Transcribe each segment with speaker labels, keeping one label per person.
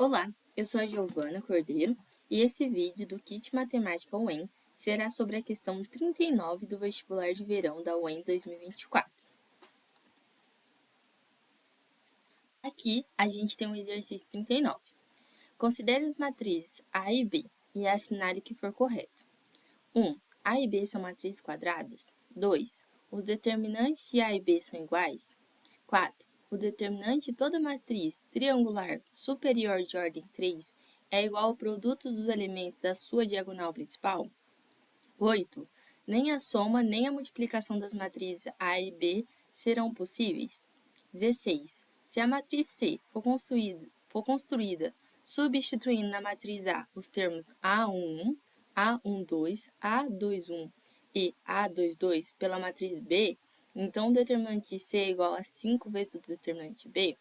Speaker 1: Olá, eu sou a Giovana Cordeiro e esse vídeo do Kit Matemática UEM será sobre a questão 39 do vestibular de verão da UEM 2024. Aqui a gente tem o exercício 39. Considere as matrizes A e B e assinale o que for correto. 1. A e B são matrizes quadradas. 2. Os determinantes de A e B são iguais. 4. O determinante de toda matriz triangular superior de ordem 3 é igual ao produto dos elementos da sua diagonal principal. 8. Nem a soma nem a multiplicação das matrizes A e B serão possíveis. 16. Se a matriz C for construída substituindo na matriz A os termos A11, A12, A21 e A22 pela matriz B, então o determinante de C é igual a 5 vezes o determinante de B.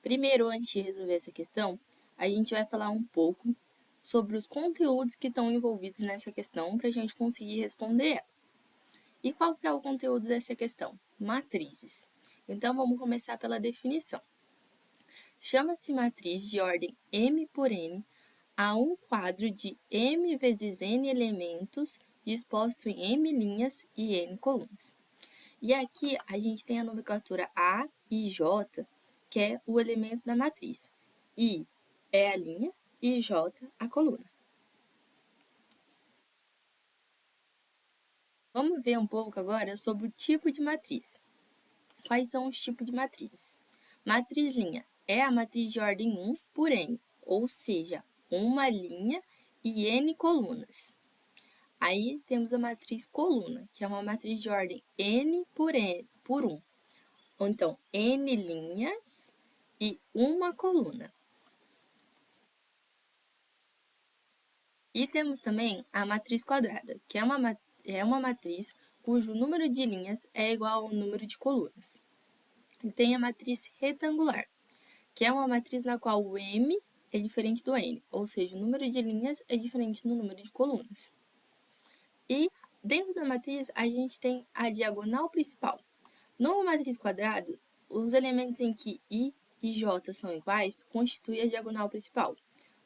Speaker 1: Primeiro, antes de resolver essa questão, a gente vai falar um pouco sobre os conteúdos que estão envolvidos nessa questão para a gente conseguir responder ela. E qual que é o conteúdo dessa questão? Matrizes. Então, vamos começar pela definição. Chama-se matriz de ordem m por n a um quadro de m vezes n elementos disposto em m linhas e n colunas. E aqui a gente tem a nomenclatura A e J, que é o elemento da matriz. I é a linha e J a coluna. Vamos ver um pouco agora sobre o tipo de matriz. Quais são os tipos de matriz? Matriz linha é a matriz de ordem 1 por n, ou seja, uma linha e n colunas. Aí temos a matriz coluna, que é uma matriz de ordem n por 1, ou então n linhas e uma coluna. E temos também a matriz quadrada, que é uma matriz cujo número de linhas é igual ao número de colunas. E tem a matriz retangular, que é uma matriz na qual o m é diferente do n, ou seja, o número de linhas é diferente do número de colunas. E dentro da matriz, a gente tem a diagonal principal. Numa matriz quadrada, os elementos em que i e j são iguais constituem a diagonal principal.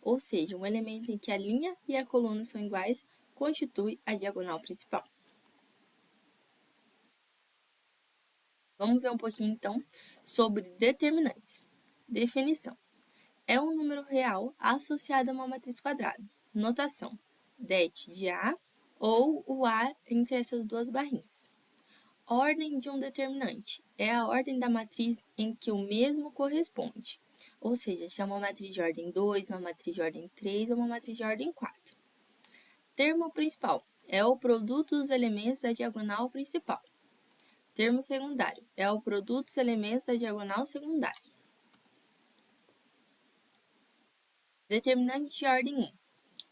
Speaker 1: Ou seja, um elemento em que a linha e a coluna são iguais constitui a diagonal principal. Vamos ver um pouquinho, então, sobre determinantes. Definição. É um número real associado a uma matriz quadrada. Notação. Det de A ou o A entre essas duas barrinhas. Ordem de um determinante. É a ordem da matriz em que o mesmo corresponde. Ou seja, se é uma matriz de ordem 2, uma matriz de ordem 3 ou uma matriz de ordem 4. Termo principal. É o produto dos elementos da diagonal principal. Termo secundário. É o produto dos elementos da diagonal secundária. Determinante de ordem 1.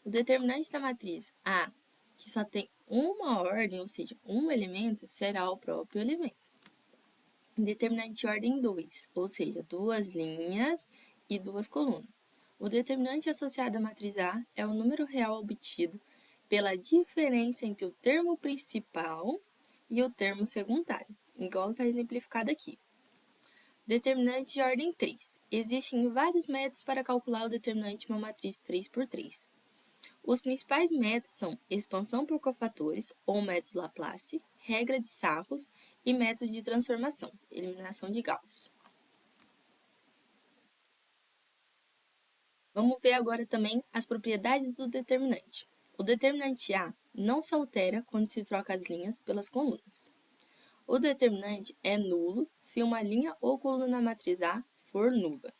Speaker 1: O determinante da matriz A, que só tem uma ordem, ou seja, um elemento, será o próprio elemento. Determinante de ordem 2, ou seja, duas linhas e duas colunas. O determinante associado à matriz A é o número real obtido pela diferença entre o termo principal e o termo secundário, igual está exemplificado aqui. Determinante de ordem 3. Existem vários métodos para calcular o determinante de uma matriz 3 por 3. Os principais métodos são expansão por cofatores, ou método Laplace, regra de Sarros e método de transformação, eliminação de Gauss. Vamos ver agora também as propriedades do determinante. O determinante A não se altera quando se troca as linhas pelas colunas. O determinante é nulo se uma linha ou coluna na matriz A for nula.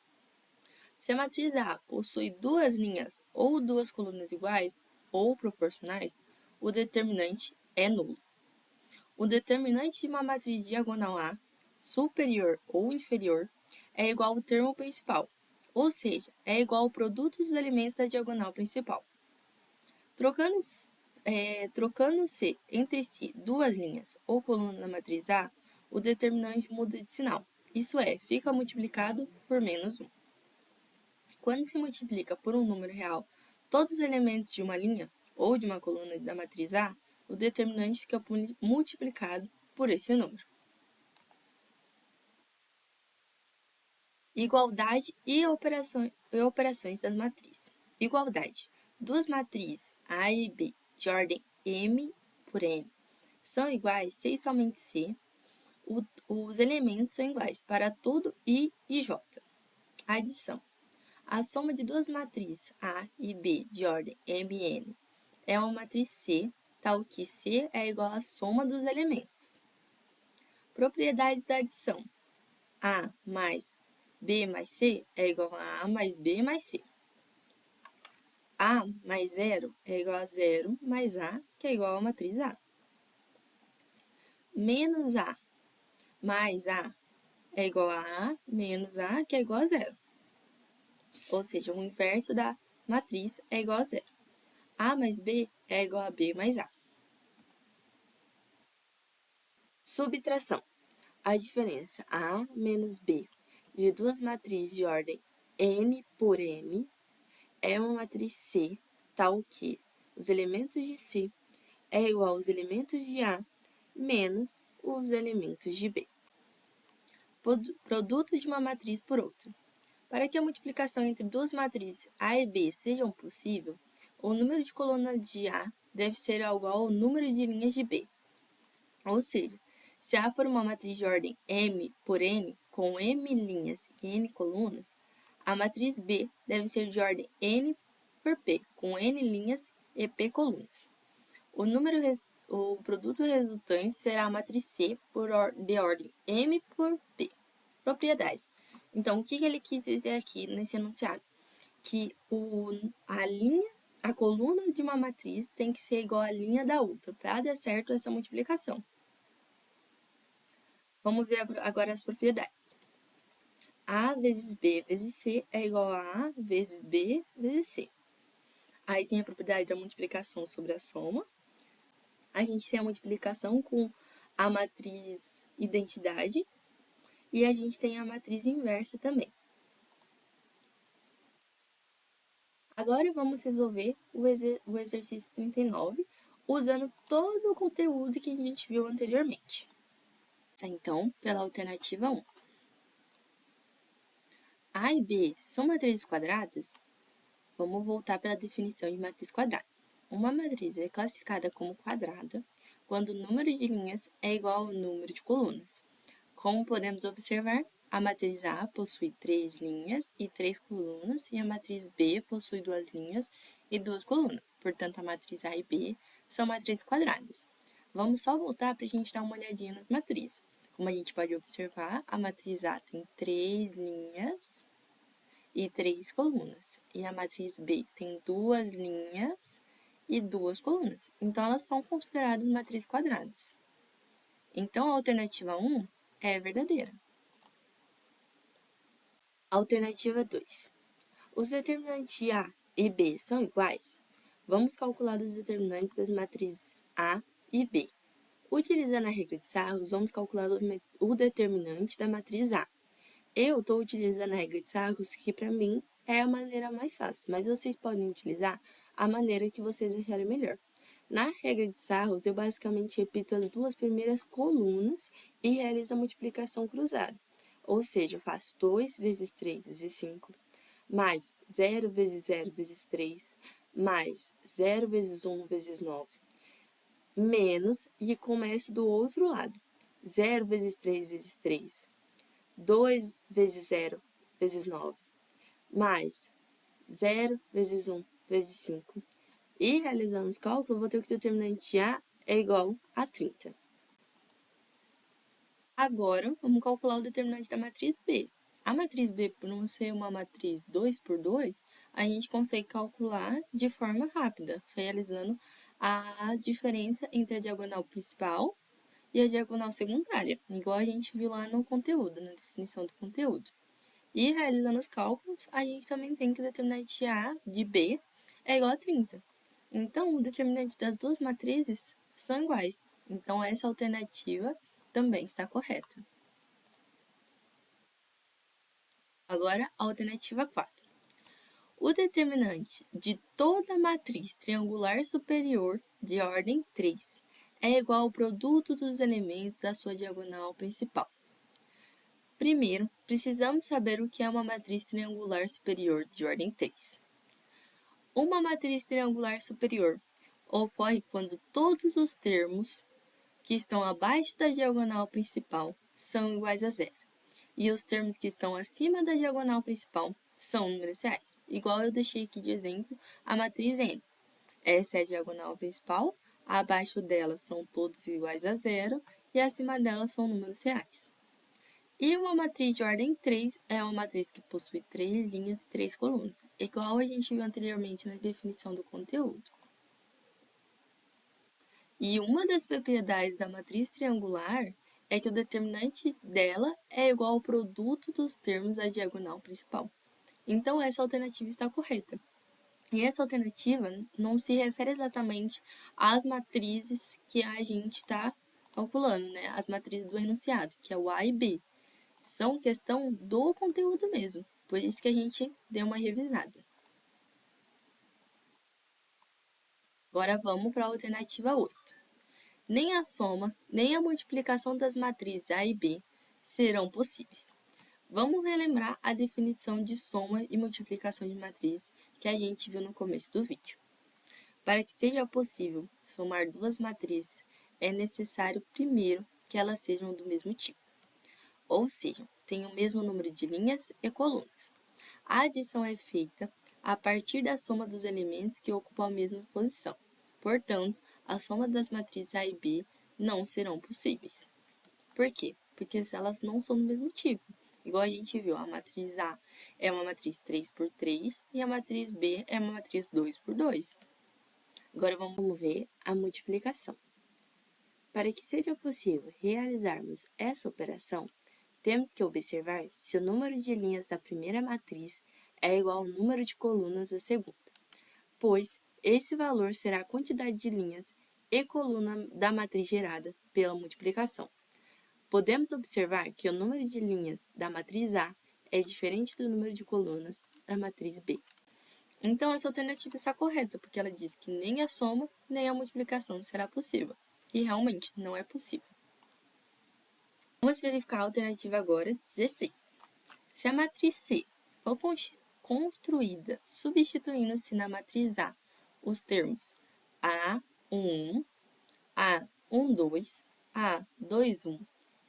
Speaker 1: Se a matriz A possui duas linhas ou duas colunas iguais ou proporcionais, o determinante é nulo. O determinante de uma matriz diagonal A, superior ou inferior, é igual ao termo principal, ou seja, é igual ao produto dos elementos da diagonal principal. Trocando-se entre si duas linhas ou coluna na matriz A, o determinante muda de sinal, isso é, fica multiplicado por menos 1. Quando se multiplica por um número real todos os elementos de uma linha ou de uma coluna da matriz A, o determinante fica multiplicado por esse número. Igualdade e operações das matrizes. Igualdade. Duas matrizes A e B de ordem M por N são iguais se e somente se os elementos são iguais para todo I e J. Adição. A soma de duas matrizes A e B de ordem M e N é uma matriz C, tal que C é igual à soma dos elementos. Propriedades da adição. A mais B mais C é igual a A mais B mais C. A mais zero é igual a zero mais A, que é igual à matriz A. Menos A mais A é igual a A menos A, que é igual a zero. Ou seja, o inverso da matriz é igual a zero. A mais B é igual a B mais A. Subtração. A diferença A menos B de duas matrizes de ordem N por N é uma matriz C, tal que os elementos de C é igual aos elementos de A menos os elementos de B. Produto de uma matriz por outra. Para que a multiplicação entre duas matrizes A e B seja possível, o número de colunas de A deve ser igual ao número de linhas de B. Ou seja, se A for uma matriz de ordem M por N, com M linhas e N colunas, a matriz B deve ser de ordem N por P, com N linhas e P colunas. O produto resultante será a matriz C de ordem M por P. Propriedades. Então, o que ele quis dizer aqui nesse enunciado? Que a coluna de uma matriz tem que ser igual à linha da outra, para dar certo essa multiplicação. Vamos ver agora as propriedades. A vezes B vezes C é igual a A vezes B vezes C. Aí tem a propriedade da multiplicação sobre a soma. A gente tem a multiplicação com a matriz identidade. E a gente tem a matriz inversa também. Agora vamos resolver o exercício 39, usando todo o conteúdo que a gente viu anteriormente. Então, pela alternativa 1. A e B são matrizes quadradas? Vamos voltar para a definição de matriz quadrada. Uma matriz é classificada como quadrada quando o número de linhas é igual ao número de colunas. Como podemos observar, a matriz A possui 3 linhas e 3 colunas e a matriz B possui 2 linhas e 2 colunas. Portanto, a matriz A e B são matrizes quadradas. Vamos só voltar para a gente dar uma olhadinha nas matrizes. Como a gente pode observar, a matriz A tem 3 linhas e 3 colunas. E a matriz B tem 2 linhas e 2 colunas. Então, elas são consideradas matrizes quadradas. Então, a alternativa 1 é verdadeira. Alternativa 2. Os determinantes de A e B são iguais? Vamos calcular os determinantes das matrizes A e B. Utilizando a regra de Sarros, vamos calcular o determinante da matriz A. Eu estou utilizando a regra de Sarros, que para mim é a maneira mais fácil, mas vocês podem utilizar a maneira que vocês acharem melhor. Na regra de Sarros, eu basicamente repito as duas primeiras colunas e realizo a multiplicação cruzada. Ou seja, eu faço 2 vezes 3 vezes 5, mais 0 vezes 0 vezes 3, mais 0 vezes 1 vezes 9, menos, e começo do outro lado. 0 vezes 3 vezes 3, 2 vezes 0 vezes 9, mais 0 vezes 1 vezes 5. E realizando os cálculos, eu vou ter que o determinante de A é igual a 30. Agora, vamos calcular o determinante da matriz B. A matriz B, por não ser uma matriz 2 por 2, a gente consegue calcular de forma rápida, realizando a diferença entre a diagonal principal e a diagonal secundária, igual a gente viu lá no conteúdo, na definição do conteúdo. E realizando os cálculos, a gente também tem que o determinante de A de B é igual a 30. Então, o determinante das duas matrizes são iguais. Então, essa alternativa também está correta. Agora, a alternativa 4. O determinante de toda matriz triangular superior de ordem 3 é igual ao produto dos elementos da sua diagonal principal. Primeiro, precisamos saber o que é uma matriz triangular superior de ordem 3. Uma matriz triangular superior ocorre quando todos os termos que estão abaixo da diagonal principal são iguais a zero, e os termos que estão acima da diagonal principal são números reais. Igual eu deixei aqui de exemplo a matriz N. Essa é a diagonal principal, abaixo dela são todos iguais a zero, e acima dela são números reais. E uma matriz de ordem 3 é uma matriz que possui 3 linhas e 3 colunas, igual a gente viu anteriormente na definição do conteúdo. E uma das propriedades da matriz triangular é que o determinante dela é igual ao produto dos termos da diagonal principal. Então, essa alternativa está correta. E essa alternativa não se refere exatamente às matrizes que a gente está calculando, né? As matrizes do enunciado, que é o A e B. São questão do conteúdo mesmo, por isso que a gente deu uma revisada. Agora vamos para a alternativa 8. Nem a soma, nem a multiplicação das matrizes A e B serão possíveis. Vamos relembrar a definição de soma e multiplicação de matrizes que a gente viu no começo do vídeo. Para que seja possível somar duas matrizes, é necessário primeiro que elas sejam do mesmo tipo, ou seja, tenham o mesmo número de linhas e colunas. A adição é feita a partir da soma dos elementos que ocupam a mesma posição. Portanto, a soma das matrizes A e B não serão possíveis. Por quê? Porque elas não são do mesmo tipo. Igual a gente viu, a matriz A é uma matriz 3 por 3 e a matriz B é uma matriz 2 por 2. Agora vamos ver a multiplicação. Para que seja possível realizarmos essa operação, temos que observar se o número de linhas da primeira matriz é igual ao número de colunas da segunda, pois esse valor será a quantidade de linhas e coluna da matriz gerada pela multiplicação. Podemos observar que o número de linhas da matriz A é diferente do número de colunas da matriz B. Então, essa alternativa está correta, porque ela diz que nem a soma nem a multiplicação será possível. E realmente não é possível. Vamos verificar a alternativa agora, 16. Se a matriz C for construída substituindo-se na matriz A os termos A11, A12, A21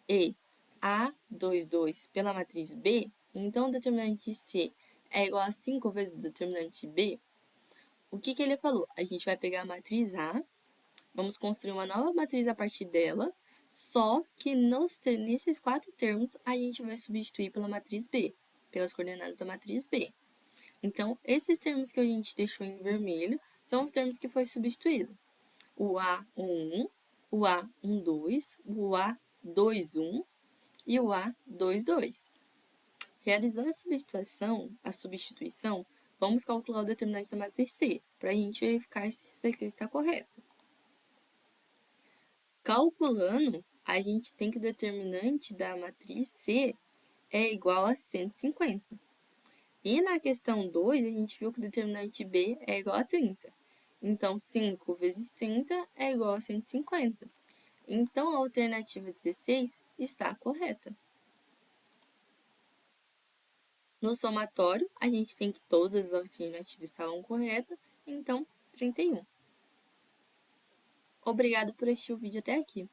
Speaker 1: e A22 pela matriz B, então o determinante C é igual a 5 vezes o determinante B, o que ele falou? A gente vai pegar a matriz A, vamos construir uma nova matriz a partir dela, só que nesses 4 termos a gente vai substituir pela matriz B, pelas coordenadas da matriz B. Então, esses termos que a gente deixou em vermelho são os termos que foi substituído. O A11, o A12, o A21 e o A22. Realizando a substituição, vamos calcular o determinante da matriz C, para a gente verificar se isso daqui está correto. Calculando, a gente tem que o determinante da matriz C é igual a 150. E na questão 2, a gente viu que o determinante B é igual a 30. Então, 5 vezes 30 é igual a 150. Então, a alternativa 16 está correta. No somatório, a gente tem que todas as alternativas estavam corretas, então 31. Obrigado por assistir o vídeo até aqui.